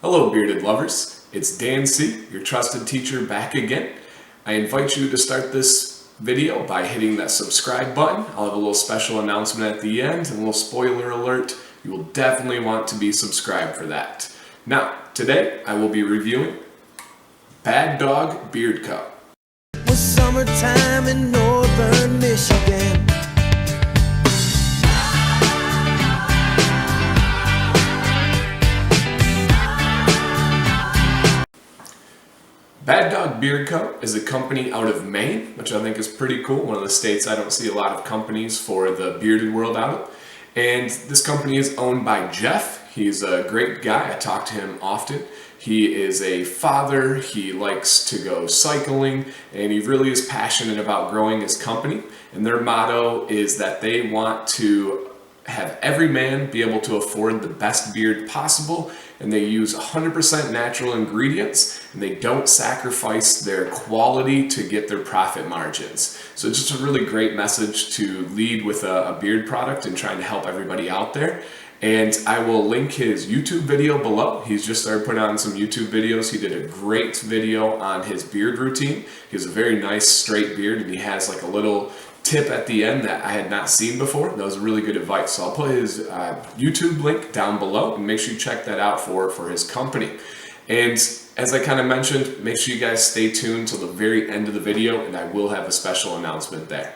Hello bearded lovers, it's Dan C., your trusted teacher back again. I invite you to start this video by hitting that subscribe button. I'll have a little special announcement at the end and a little spoiler alert. You will definitely want to be subscribed for that. Now, today I will be reviewing Bad Dog Beard Co. It was summertime in northern Michigan. Bad Dog Beard Co. is a company out of Maine, which I think is pretty cool. One of the states I don't see a lot of companies for the bearded world out of. And this company is owned by Jeff. He's a great guy. I talk to him often. He is a father. He likes to go cycling, and he really is passionate about growing his company. And their motto is that they want to have every man be able to afford the best beard possible, and they use 100% natural ingredients, and they don't sacrifice their quality to get their profit margins. So just a really great message to lead with a beard product and trying to help everybody out there. And I will link his YouTube video below. He's just started putting on some YouTube videos. He did a great video on his beard routine. He has a very nice straight beard, and he has like a little tip at the end that I had not seen before. That was really good advice. So I'll put his YouTube link down below, and make sure you check that out for his company. And as I kind of mentioned, make sure you guys stay tuned till the very end of the video, and I will have a special announcement there.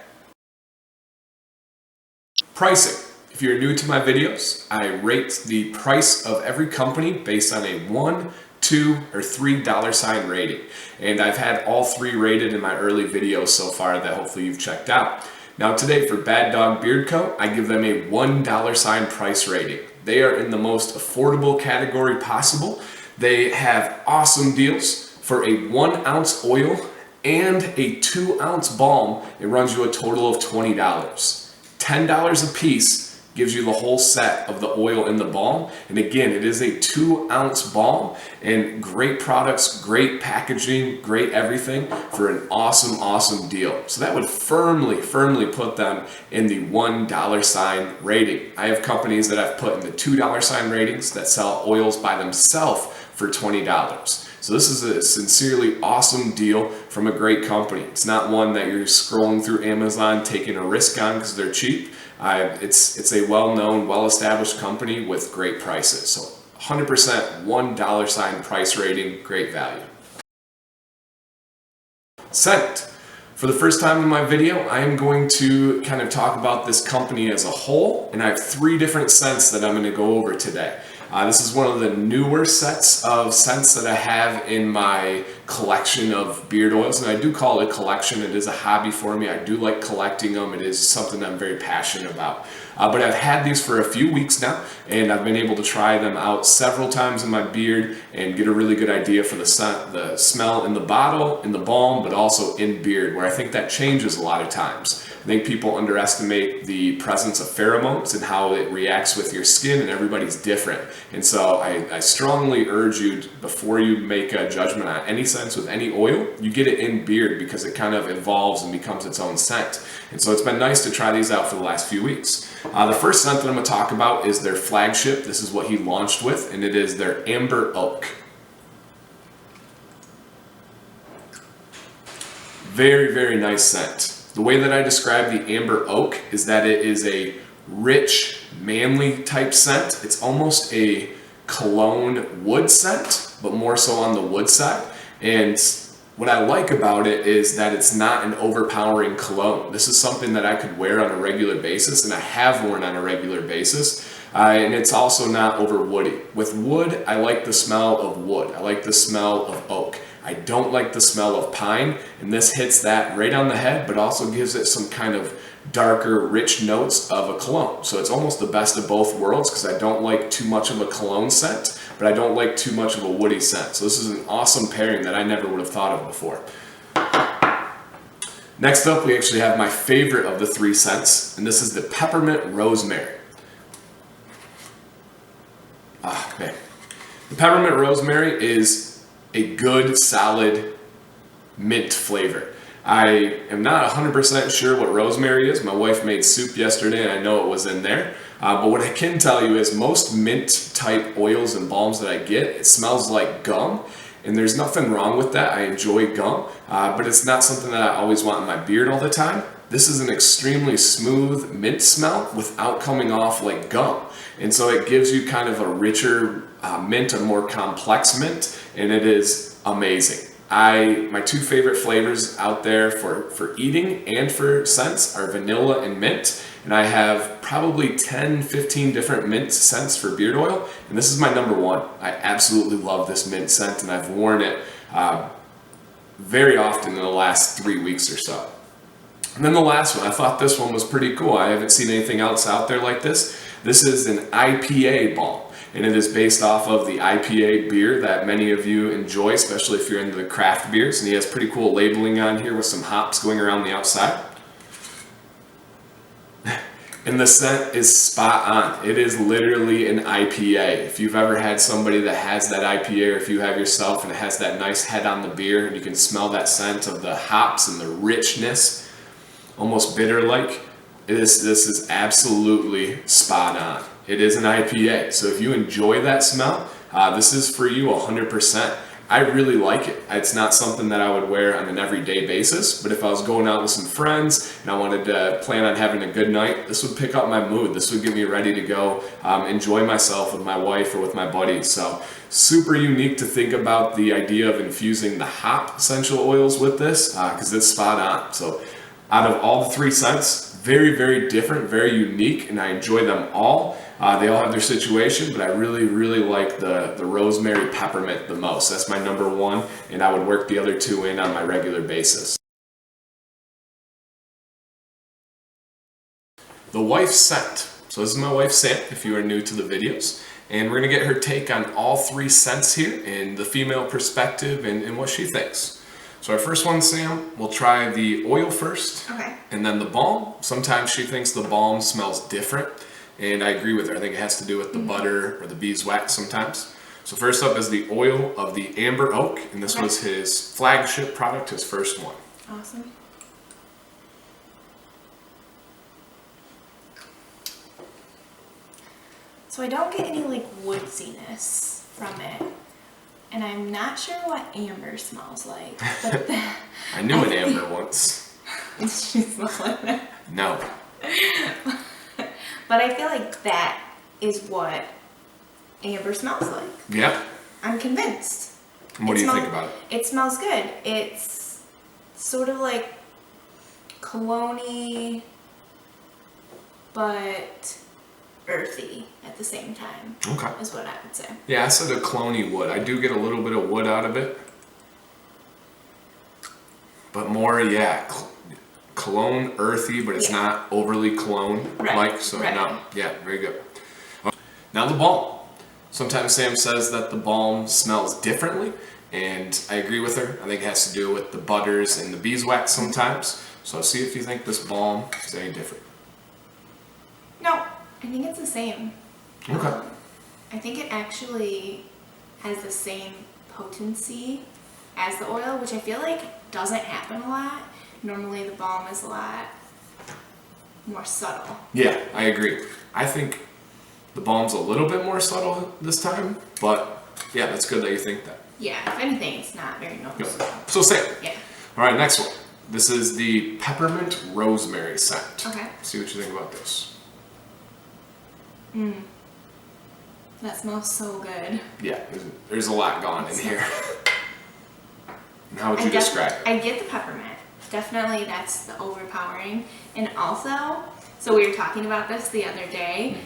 Pricing. If you're new to my videos, I rate the price of every company based on a $1, $2, or $3 sign rating. And I've had all three rated in my early videos so far that hopefully you've checked out. Now today for Bad Dog Beard Co., I give them a $1 sign price rating. They are in the most affordable category possible. They have awesome deals for a 1 ounce oil and a 2 ounce balm. It runs you a total of $20. $10 a piece gives you the whole set of the oil and the balm. And again, it is a 2 ounce balm, and great products, great packaging, great everything for an awesome deal. So that would firmly put them in the $1 sign rating. I have companies that I've put in the $2 sign ratings that sell oils by themselves for $20. So this is a sincerely awesome deal from a great company. It's not one that you're scrolling through Amazon taking a risk on because they're cheap. It's a well-known, well-established company with great prices. So 100% $1 sign price rating, great value. Scent. For the first time in my video, I am going to kind of talk about this company as a whole, and I have 3 different scents that I'm going to go over today. This is one of the newer sets of scents that I have in my collection of beard oils, and I do call it a collection. It is a hobby for me. I do like collecting them. It is something I'm very passionate about. But I've had these for a few weeks now, and I've been able to try them out several times in my beard and get a really good idea for the scent, the smell in the bottle, in the balm, but also in beard, where I think that changes a lot of times. I think people underestimate the presence of pheromones and how it reacts with your skin, and everybody's different. And so I strongly urge you, before you make a judgment on any scents with any oil, you get it in beard because it kind of evolves and becomes its own scent. And so it's been nice to try these out for the last few weeks. The first scent that I'm going to talk about is their flagship. This is what he launched with, and it is their Amber Oak. Very nice scent. The way that I describe the Amber Oak is that it is a rich, manly type scent. It's almost a cologne wood scent, but more so on the wood side. And what I like about it is that it's not an overpowering cologne. This is something that I could wear on a regular basis, and I have worn on a regular basis. And it's also not over woody. With wood, I like the smell of wood. I like the smell of oak. I don't like the smell of pine, and this hits that right on the head, but also gives it some kind of darker, rich notes of a cologne. So it's almost the best of both worlds, because I don't like too much of a cologne scent, but I don't like too much of a woody scent. So this is an awesome pairing that I never would have thought of before. Next up, we actually have my favorite of the 3 scents, and this is the Peppermint Rosemary. Man. The Peppermint Rosemary is a good, solid mint flavor. I am not 100% sure what rosemary is. My wife made soup yesterday, and I know it was in there. But what I can tell you is most mint type oils and balms that I get, it smells like gum. And there's nothing wrong with that. I enjoy gum, but it's not something that I always want in my beard all the time. This is an extremely smooth mint smell without coming off like gum. And so it gives you kind of a richer mint, a more complex mint, and it is amazing. My two favorite flavors out there for eating and for scents are vanilla and mint. And I have probably 10, 15 different mint scents for beard oil. And this is my number one. I absolutely love this mint scent, and I've worn it very often in the last 3 weeks or so. And then the last one, I thought this one was pretty cool. I haven't seen anything else out there like this. This is an IPA balm. And it is based off of the IPA beer that many of you enjoy, especially if you're into the craft beers. And he has pretty cool labeling on here with some hops going around the outside. And the scent is spot on. It is literally an IPA. If you've ever had somebody that has that IPA, or if you have yourself and it has that nice head on the beer, and you can smell that scent of the hops and the richness, almost bitter-like, this is absolutely spot on. It is an IPA, so if you enjoy that smell, this is for you 100%. I really like it. It's not something that I would wear on an everyday basis, but if I was going out with some friends and I wanted to plan on having a good night, this would pick up my mood. This would get me ready to go enjoy myself with my wife or with my buddies. So super unique to think about the idea of infusing the hop essential oils with this, because it's spot on. So out of all the three scents, very, very different, very unique, and I enjoy them all. They all have their situation, but I really, really like the rosemary peppermint the most. That's my number one, and I would work the other two in on my regular basis. The wife's scent. So this is my wife's scent, if you are new to the videos. And we're gonna get her take on all three scents here in the female perspective and what she thinks. So our first one, Sam, we'll try the oil first, okay, and then the balm. Sometimes she thinks the balm smells different, and I agree with her. I think it has to do with the butter or the beeswax sometimes. So first up is the oil of the amber oak, and this was his flagship product, his first one. Awesome. So I don't get any like woodsiness from it. And I'm not sure what amber smells like. But I knew an amber once. She smells like that. No. But I feel like that is what amber smells like. Yep. I'm convinced. And what do you think about it? It smells good. It's sort of like cologne-y, but earthy at the same time. Okay. Is what I would say. Yeah, I said a clone-y wood. I do get a little bit of wood out of it. But more, yeah, cologne, earthy, but it's not overly cologne-like. So no, yeah, very good. Now the balm. Sometimes Sam says that the balm smells differently, and I agree with her. I think it has to do with the butters and the beeswax sometimes. So see if you think this balm is any different. No, I think it's the same. Okay. I think it actually has the same potency as the oil, which I feel like doesn't happen a lot. Normally the balm is a lot more subtle. Yeah, I agree. I think the balm's a little bit more subtle this time, but yeah, that's good that you think that. Yeah, if anything, it's not very noticeable. Yep. So same. Yeah. All right, next one. This is the peppermint rosemary scent. Okay. See what you think about this. That smells so good. Yeah, there's a lot gone in here. And how would you describe it? I get the peppermint. Definitely that's the overpowering. And also, so we were talking about this the other day.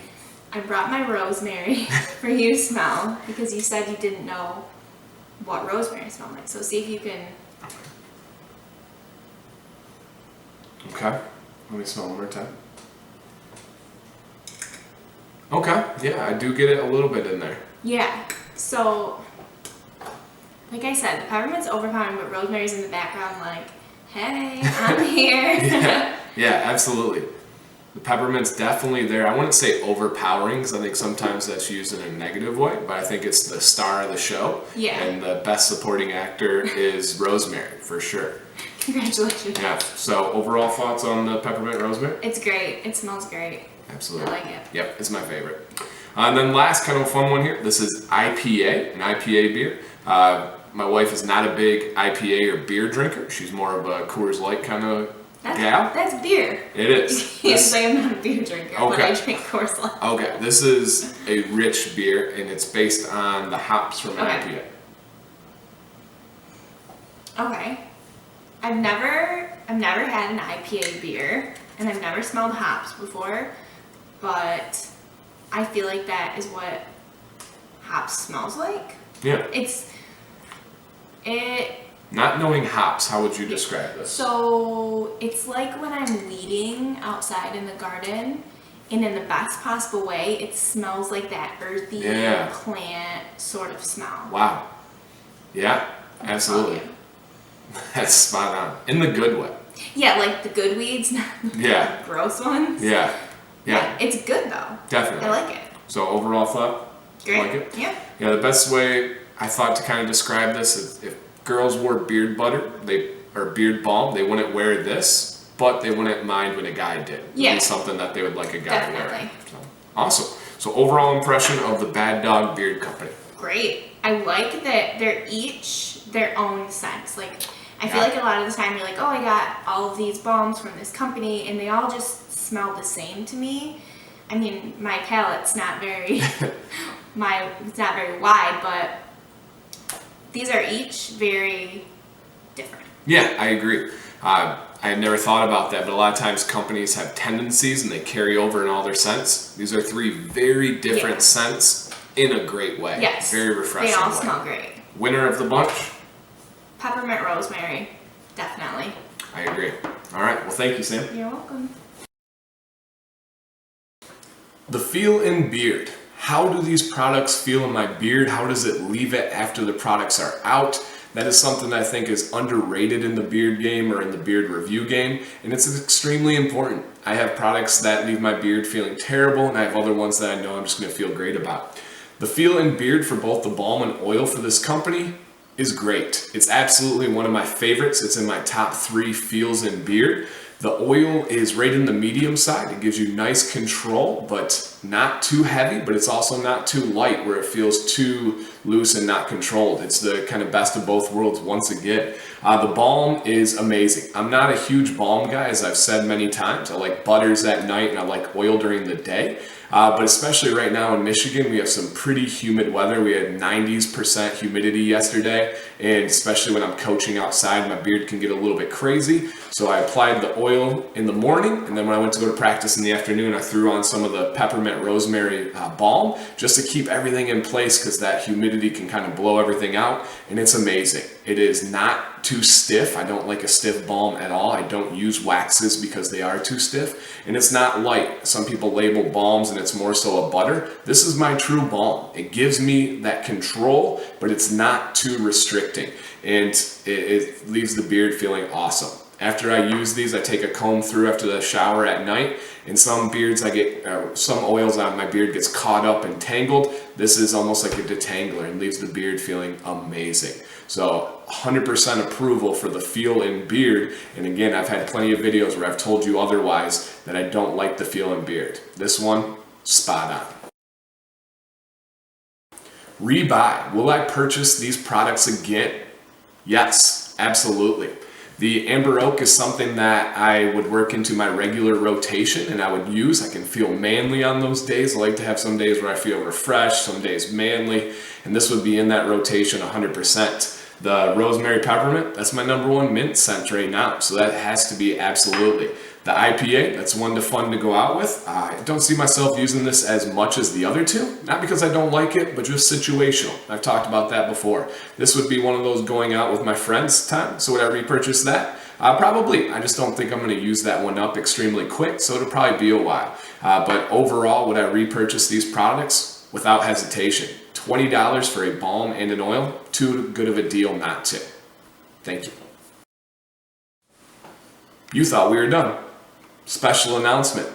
I brought my rosemary for you to smell because you said you didn't know what rosemary smelled like. So see if you can. Okay. Let me smell one more time. Okay. Yeah, I do get it a little bit in there. Yeah. So, like I said, the peppermint's overpowering, but rosemary's in the background like, hey, I'm here. Yeah, absolutely. The peppermint's definitely there. I wouldn't say overpowering because I think sometimes that's used in a negative way, but I think it's the star of the show. Yeah. And the best supporting actor is Rosemary, for sure. Congratulations. Yeah. So overall thoughts on the peppermint rosemary? It's great. It smells great. Absolutely. I like it. Yep, it's my favorite. And then last kind of a fun one here. This is IPA, an IPA beer. My wife is not a big IPA or beer drinker. She's more of a Coors Light kind of gal. That's beer. It is. Yes, I am not a beer drinker, but Okay. I drink Coors Light. Okay, this is a rich beer, and it's based on the hops from an Okay. Okay. I've never had an IPA beer, and I've never smelled hops before, but I feel like that is what hops smells like. Yeah. Not knowing hops, how would you describe this? So it's like when I'm weeding outside in the garden, and in the best possible way, it smells like that earthy Yeah. plant sort of smell. Wow. Yeah, absolutely. That's spot on. In the good way. Yeah, like the good weeds, not the Yeah. gross ones. Yeah. Yeah, It's good though. definitely. I like it. So overall thought? Great. Like it? Yeah. Yeah, the best way I thought to kind of describe this is if girls wore beard butter, or beard balm, they wouldn't wear this, but they wouldn't mind when a guy did. It'd Yeah. be something that they would like a guy Definitely. wearing. So, awesome. So overall impression of the Bad Dog Beard Company. Great. I like that they're each their own scent. Like I feel Yeah. like a lot of the time you're like, oh, I got all of these balms from this company, and they all just smell the same to me. I mean, my palate's not very it's not very wide, but these are each very different. Yeah, I agree. I had never thought about that, but a lot of times companies have tendencies and they carry over in all their scents. These are three very different Yeah. scents in a great way. Yes. Very refreshing They all way. smell great. Winner of the bunch? Peppermint rosemary, definitely. I agree. All right. Well, thank you, Sam. You're welcome. The feel in beard. How do these products feel in my beard? How does it leave it after the products are out? That is something that I think is underrated in the beard game or in the beard review game, and it's extremely important. I have products that leave my beard feeling terrible, and I have other ones that I know I'm just going to feel great about. The feel in beard for both the balm and oil for this company is great. It's absolutely one of my favorites. It's in my top 3 feels in beard. The oil is right in the medium side. It gives you nice control, but not too heavy, but it's also not too light where it feels too loose and not controlled. It's the kind of best of both worlds once again. The balm is amazing. I'm not a huge balm guy, as I've said many times. I like butters at night and I like oil during the day. But especially right now in Michigan, we have some pretty humid weather. We had 90% humidity yesterday, and especially when I'm coaching outside, my beard can get a little bit crazy. So I applied the oil in the morning, and then when I went to go to practice in the afternoon, I threw on some of the peppermint rosemary balm just to keep everything in place because that humidity can kind of blow everything out, and it's amazing. It is not too stiff. I don't like a stiff balm at all. I don't use waxes because they are too stiff, and it's not light. Some people label balms and it's more so a butter. This is my true balm. It gives me that control, but it's not too restricting, and it leaves the beard feeling awesome. After I use these, I take a comb through after the shower at night. In some beards, I get some oils on my beard gets caught up and tangled. This is almost like a detangler and leaves the beard feeling amazing. So 100% approval for the feel in beard. And again, I've had plenty of videos where I've told you otherwise that I don't like the feel in beard. This one, spot on. Rebuy. Will I purchase these products again? Yes, absolutely. The Amber Oak is something that I would work into my regular rotation and I would use. I can feel manly on those days. I like to have some days where I feel refreshed, some days manly, and this would be in that rotation 100%. The Rosemary Peppermint, that's my #1 mint scent right now, so that has to be absolutely. The IPA, that's one fun to go out with. I don't see myself using this as much as the other two, not because I don't like it, but just situational. I've talked about that before. This would be one of those going out with my friends time, so would I repurchase that? Probably. I just don't think I'm going to use that one up extremely quick, so it'll probably be a while. But overall, would I repurchase these products? Without hesitation. $20 for a balm and an oil, too good of a deal not to. Thank you. You thought we were done. Special announcement.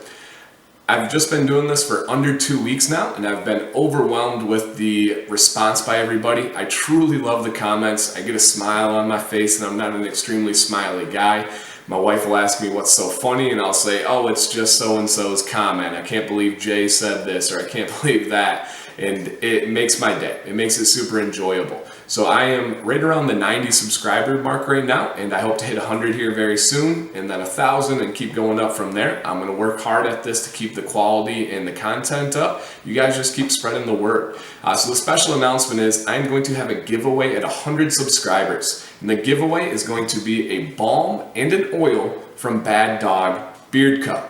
I've just been doing this for under 2 weeks now, and I've been overwhelmed with the response by everybody. I truly love the comments. I get a smile on my face, and I'm not an extremely smiley guy, My wife will ask me what's so funny, and I'll say, oh, it's just so-and-so's comment. I can't believe Jay said this, or I can't believe that. And it makes my day. It makes it super enjoyable. So I am right around the 90 subscriber mark right now, and I hope to hit 100 here very soon, and then 1,000, and keep going up from there. I'm gonna work hard at this to keep the quality and the content up. You guys just keep spreading the word. So the special announcement is I'm going to have a giveaway at 100 subscribers. And the giveaway is going to be a balm and an oil from Bad Dog Beard Co.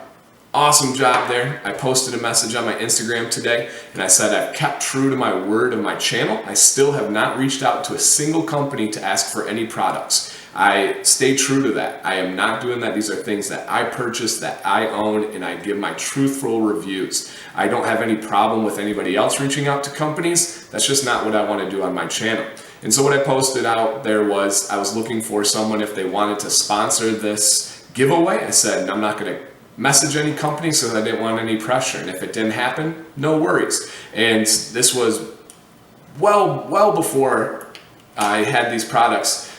Awesome job there. I posted a message on my Instagram today, and I said I've kept true to my word of my channel. I still have not reached out to a single company to ask for any products. I stay true to that. I am not doing that. These are things that I purchased, that I own, and I give my truthful reviews. I don't have any problem with anybody else reaching out to companies. That's just not what I want to do on my channel. And so what I posted out there was I was looking for someone if they wanted to sponsor this giveaway. I said I'm not going to message any company, so I didn't want any pressure. And if it didn't happen, no worries. And this was well before I had these products.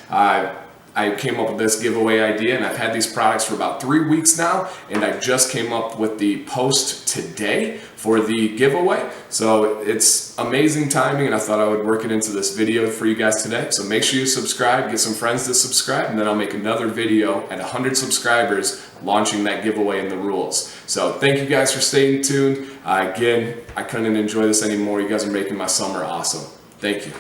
I came up with this giveaway idea, and I've had these products for about 3 weeks now, and I just came up with the post today for the giveaway. So it's amazing timing, and I thought I would work it into this video for you guys today. So make sure you subscribe, get some friends to subscribe, and then I'll make another video at 100 subscribers launching that giveaway and the rules. So thank you guys for staying tuned. Again, I couldn't enjoy this anymore. You guys are making my summer awesome. Thank you.